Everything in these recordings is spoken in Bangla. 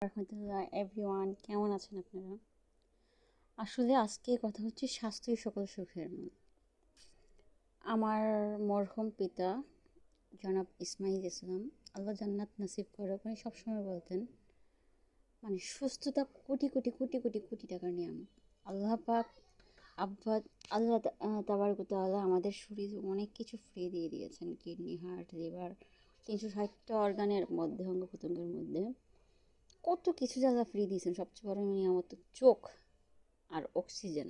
রহমতুল্লাহ এভরিওয়ান, কেমন আছেন আপনারা? আসলে আজকে কথা হচ্ছে স্বাস্থ্যই সকল সুখের মূল। আমার মরহুম পিতা জনাব ইসমাইল ইসলাম, আল্লাহ জান্নাত নাসিব করুক, উনি সবসময় বলতেন মানে সুস্থতা কোটি কোটি কোটি কোটি কোটি টাকার নিয়ামত। আল্লাহ পাক আব্বা আল্লাহ তাবারক তাআলা আমাদের শরীরে অনেক কিছু ফ্রি দিয়ে দিয়েছেন, কিডনি, হার্ট, লিভার, 360টা অর্গানের মধ্যে, অঙ্গ প্রত্যঙ্গের মধ্যে কত কিছু জায়গা ফ্রি দিয়েছেন। সবচেয়ে বড় নিয়ামত চোখ আর অক্সিজেন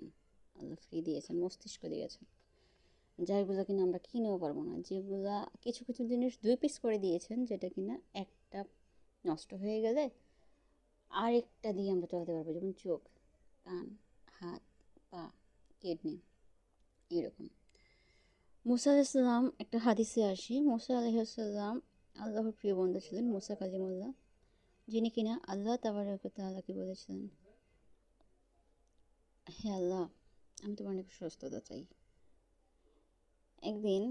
আল্লাহ ফ্রি দিয়েছেন, মস্তিষ্ক দিয়েছেন, যাইগুলো কিনা আমরা কিনেও পারবো না। যেগুলা কিছু কিছু জিনিস 2 পিস করে দিয়েছেন, যেটা কিনা একটা নষ্ট হয়ে গেলে আরেকটা দিয়ে আমরা চলতে পারবো, যেমন চোখ, কান, হাত, পা, কিডনি, এরকম। মুসা আলাইসাল্লাম, একটা হাদিসে আসি, মুসা আলাইসাল্লাম আল্লাহর প্রিয় বন্ধু ছিলেন, মুসা কালিমুল্লাহ, যিনি কিনা আল্লাহ তাবারক তাআলাকে বলেছিলেন, হে আল্লাহ, আমি তোমার অনেক সুস্থতা চাই। একদিন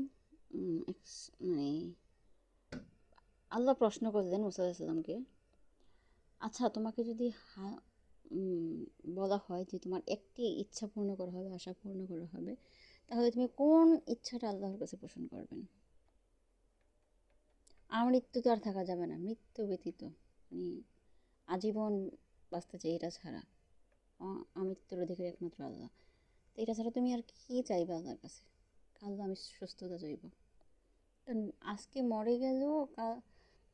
মানে আল্লাহ প্রশ্ন করলেন মুসা আলাইহিস সালামকে, আচ্ছা তোমাকে যদি বলা হয় যে তোমার একটি ইচ্ছা পূর্ণ করা হবে, আশা পূর্ণ করা হবে, তাহলে তুমি কোন ইচ্ছাটা আল্লাহর কাছে পোষণ করবেন? আমৃত্যু তো আর থাকা যাবে না, মৃত্যু ব্যতীত মানে আজীবন বাঁচতে চাই, এটা ছাড়া আমৃত্যুর অধিকারী একমাত্র আল্লাহ। তো এটা ছাড়া তুমি আর কি চাইবে আল্লাহর কাছে? আল্লাহ, আমি সুস্থতা চাইব। কারণ আজকে মরে গেলেও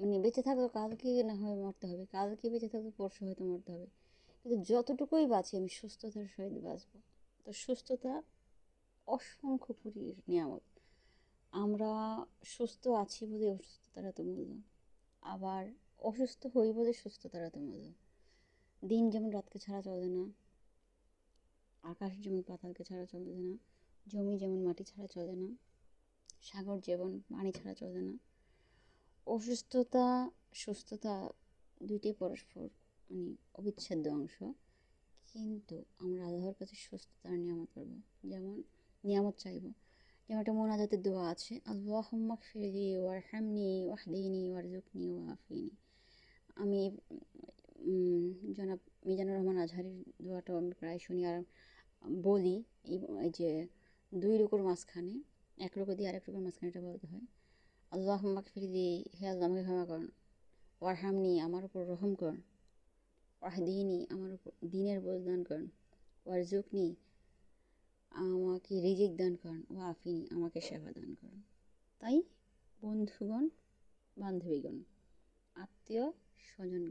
মানে বেঁচে থাকলেও কালকে না হয় মরতে হবে, কালকে বেঁচে থাকলেও পরশু হয়তো মরতে হবে, কিন্তু যতটুকুই বাঁচি আমি সুস্থতার সহিত বাঁচবো। তো সুস্থতা অসংখ্য কোটির নিয়ামত। আমরা সুস্থ আছি বলে অসুস্থতার এত মূল্য, আবার অসুস্থ হই বলে সুস্থতার এত মূল্য। দিন যেমন রাতকে ছাড়া চলে না, আকাশ যেমন পাতালকে ছাড়া চলে না, জমি যেমন মাটি ছাড়া চলে না, সাগর যেমন পানি ছাড়া চলে না, অসুস্থতা সুস্থতা দুইটাই পরস্পর মানে অবিচ্ছেদ্য অংশ। কিন্তু আমরা আল্লাহর কাছে সুস্থতার নিয়ামত করবো, যেমন নিয়ামত চাইবো। যেমন একটা মোনাজাতের দোয়া আছে, আল্লাহুম্মা গফিরলি ওয়ারহামনি ওয়াহদিনি ওয়ারজুকনি ওয়াআফিনি। আমি জনাব মিজানুর রহমান আজহারির দোয়াটা আমি প্রায় শুনি আর বলি। এই যে 2 রুকুর মাঝখানে, 1 রুকু দিয়ে আরেক রুকুর মাঝখানে এটা বলতে হয়, আল্লাহুম্মা গফিরলি, হে আল্লাহ আমাকে ক্ষমা করুন, ওয়ারহামনি আমার উপর রহম করুন, ওয়াহদিনি আমার উপর দিনের বোঝ দান করুন, ওয়ারজুকনি আমাকে রিজিক দান করুন, ওয়াআফিনি আমাকে সেবা দান করুন। তাই বন্ধুগণ, বান্ধবীগণ, আত্মীয় স্বজন